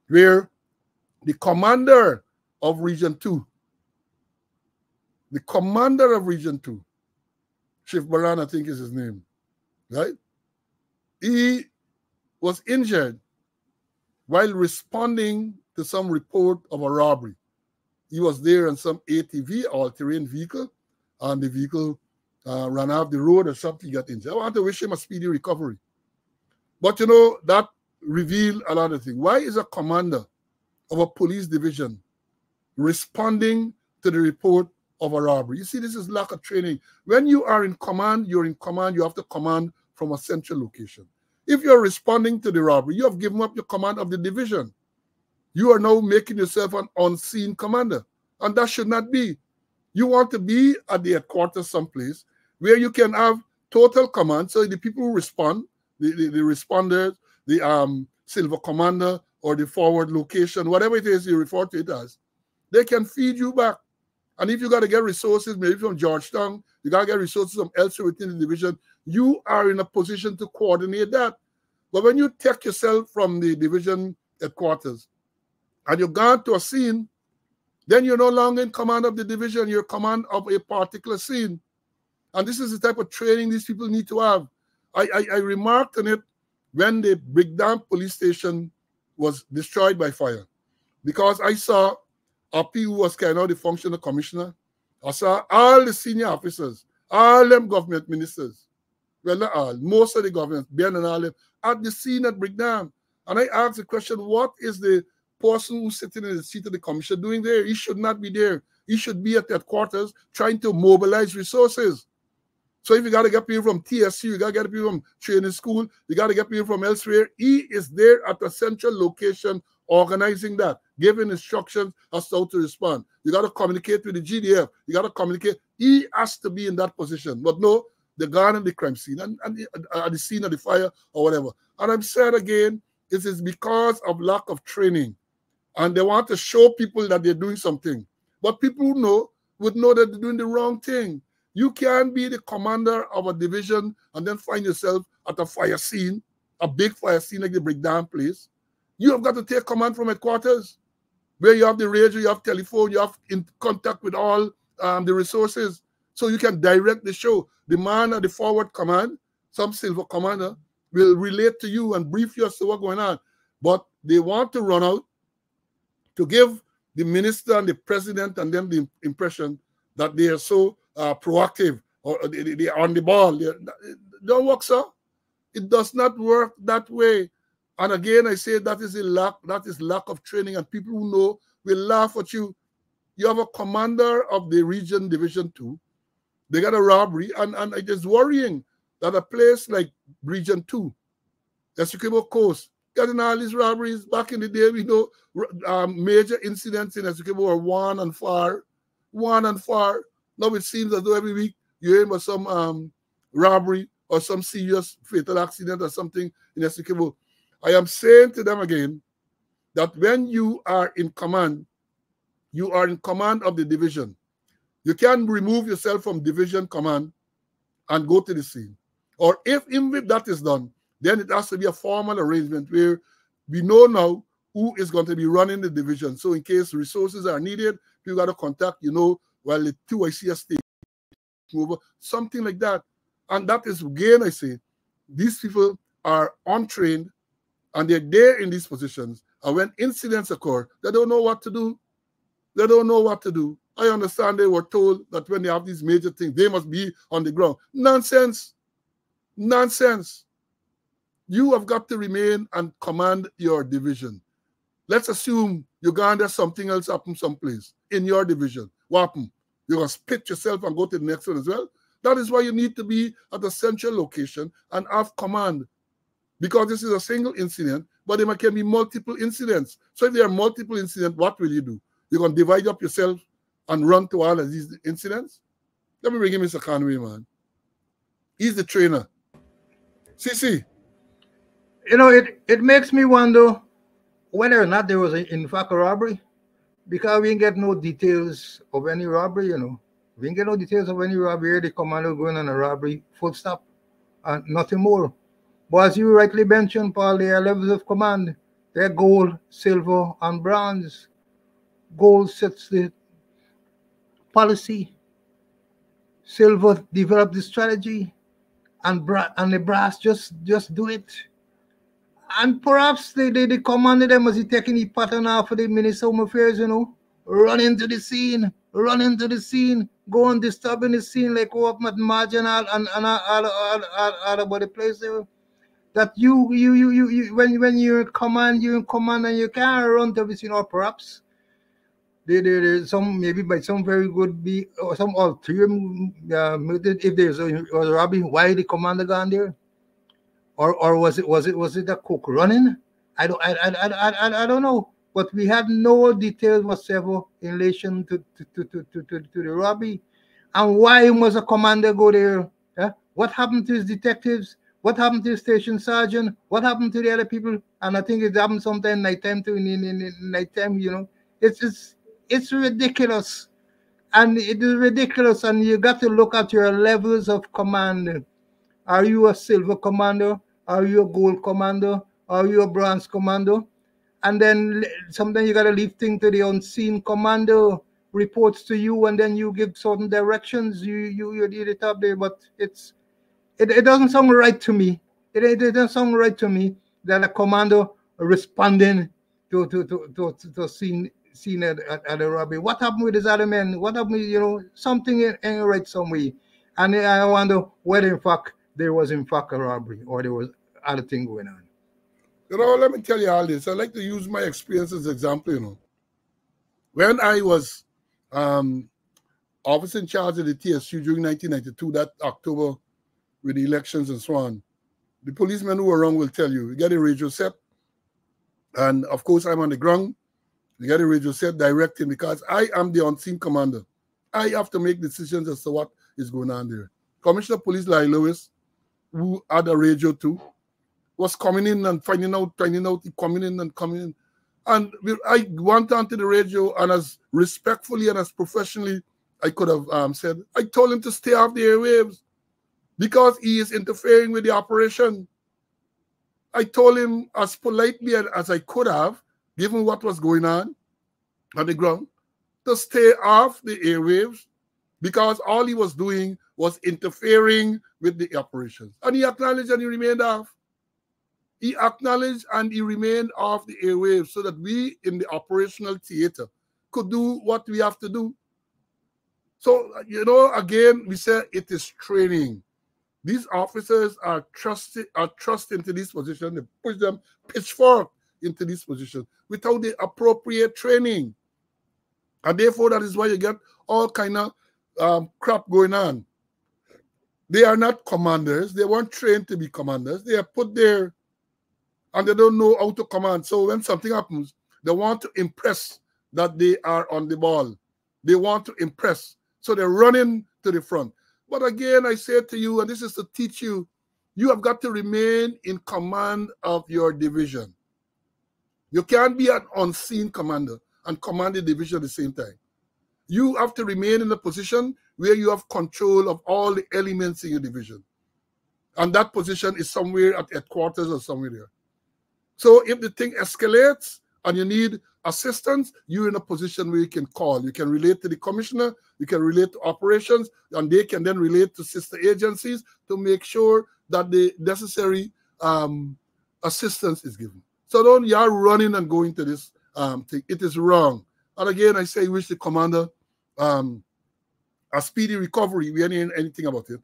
where the commander of Region 2, Chief Baran, I think is his name, right? He was injured while responding to some report of a robbery. He was there in some ATV, all-terrain vehicle, and the vehicle ran off the road or something, got injured. I want to wish him a speedy recovery. But you know, that revealed a lot of things. Why is a commander of a police division responding to the report of a robbery? You see, this is lack of training. When you are in command, you're in command, you have to command from a central location. If you're responding to the robbery, you have given up your command of the division. You are now making yourself an unseen commander, and that should not be. You want to be at the headquarters someplace where you can have total command, so the people who respond, the responders, the silver commander or the forward location, whatever it is you refer to it as, they can feed you back. And if you got to get resources, maybe from Georgetown, you got to get resources from elsewhere within the division, you are in a position to coordinate that. But when you take yourself from the division headquarters and you've gone to a scene, then you're no longer in command of the division, you're in command of a particular scene. And this is the type of training these people need to have. I remarked on it when the Brickdam police station was destroyed by fire, because I saw Api, who was kind of the functional commissioner. I saw all the senior officers, all them government ministers, well, not all, most of the government, Ben and all them, at the scene at Brickdam. And I asked the question, what is the person who's sitting in the seat of the commissioner doing there? He should not be there. He should be at headquarters trying to mobilize resources. So if you got to get people from TSU, you got to get people from training school, you got to get people from elsewhere, he is there at a central location organizing that, giving instructions as to how to respond. You got to communicate with the GDF. You got to communicate. He has to be in that position. But no, they're gone in the crime scene and at the scene of the fire or whatever. And I'm saying again, it is because of lack of training. And they want to show people that they're doing something. But people who know would know that they're doing the wrong thing. You can't be the commander of a division and then find yourself at a fire scene, a big fire scene like the Brickdam place. You have got to take command from headquarters, where you have the radio, you have telephone, you have in contact with all the resources, so you can direct the show. The man at the forward command, some silver commander, will relate to you and brief you as to what's going on. But they want to run out to give the minister and the president and them the impression that they are so proactive or they are on the ball. It don't work, sir. It does not work that way. And again, I say that is lack of training, and people who know will laugh at you. You have a commander of the region, Division 2. They got a robbery, and it is worrying that a place like Region 2, Essequibo Coast, getting all these robberies. Back in the day, we know major incidents in Essequibo were one and far. Now it seems as though every week you hear about some robbery or some serious fatal accident or something in Essequibo. I am saying to them again that when you are in command, you are in command of the division. You can remove yourself from division command and go to the scene. Or even if that is done, then it has to be a formal arrangement where we know now who is going to be running the division. So in case resources are needed, you got to contact, well, the 2ICS state over, something like that. And that is, again, I say, these people are untrained and they're there in these positions. And when incidents occur, they don't know what to do. They don't know what to do. I understand they were told that when they have these major things, they must be on the ground. Nonsense. Nonsense. You have got to remain and command your division. Let's assume Uganda, something else happened someplace in your division. What happened? You're going to split yourself and go to the next one as well? That is why you need to be at a central location and have command. Because this is a single incident, but there can be multiple incidents. So if there are multiple incidents, what will you do? You're going to divide up yourself and run to all of these incidents? Let me bring in Mr. Conway, man. He's the trainer. CC. It makes me wonder whether or not there was, in fact, a robbery, because we didn't get no details of any robbery, We didn't get no details of any robbery. The commander going on a robbery, full stop, and nothing more. But as you rightly mentioned, Paul, there are levels of command. They're gold, silver, and bronze. Gold sets the policy, silver develop the strategy, and the brass just do it. And perhaps they commanded them as he taking the pattern off of the Minister of Home Affairs, run into the scene, go and disturbing the scene like what marginal and all about the place there. That you when you're in command and you can't run to the scene, or perhaps there's some maybe by some very good be or some ulterior motive. If there's a robbery, why the commander gone there? Or was it a cook running? I don't know. But we had no details whatsoever in relation to the robbery. And why must a commander go there? What happened to his detectives? What happened to his station sergeant? What happened to the other people? And I think it happened sometime nighttime too. In nighttime, it's ridiculous, and it is ridiculous. And you got to look at your levels of command. Are you a silver commander? Are you a gold commander? Are you a bronze commander? And then sometimes you got to leave things to the unseen commander reports to you, and then you give certain directions. You did it up there, but it doesn't sound right to me. It doesn't sound right to me that a commander responding to scene at a robbery. What happened with his other men? What happened? Something ain't right some way. And I wonder whether in fact there was in fact a robbery or there was other thing going on. Let me tell you all this. I like to use my experience as an example. When I was officer in charge of the TSU during 1992, that October, with the elections and so on, the policemen who were around will tell you, you get a radio set, and of course I'm on the ground. You get a radio set directing, because I am the unseen commander. I have to make decisions as to what is going on there. Commissioner of Police Larry Lewis, who had a radio too, was coming in and finding out, coming in and coming in. And I went onto the radio, and as respectfully and as professionally I could have said, I told him to stay off the airwaves because he is interfering with the operation. I told him as politely as I could have, given what was going on the ground, to stay off the airwaves, because all he was doing was interfering with the operations. And he acknowledged and he remained off. He acknowledged and he remained off the airwaves so that we in the operational theater could do what we have to do. So, again, we say it is training. These officers are trusted into this position. They push them pitchfork into this position without the appropriate training. And therefore, that is why you get all kind of crap going on. They are not commanders. They weren't trained to be commanders. They are put there and they don't know how to command. So when something happens, they want to impress that they are on the ball. They want to impress. So they're running to the front. But again, I say to you, and this is to teach you, you have got to remain in command of your division. You can't be an unseen commander and command the division at the same time. You have to remain in a position where you have control of all the elements in your division. And that position is somewhere at headquarters or somewhere there. So if the thing escalates and you need assistance, you're in a position where you can call. You can relate to the commissioner, you can relate to operations, and they can then relate to sister agencies to make sure that the necessary assistance is given. So don't you're running and going to this thing. It is wrong. And again, I say, wish the commander a speedy recovery. We ain't hearing anything about it.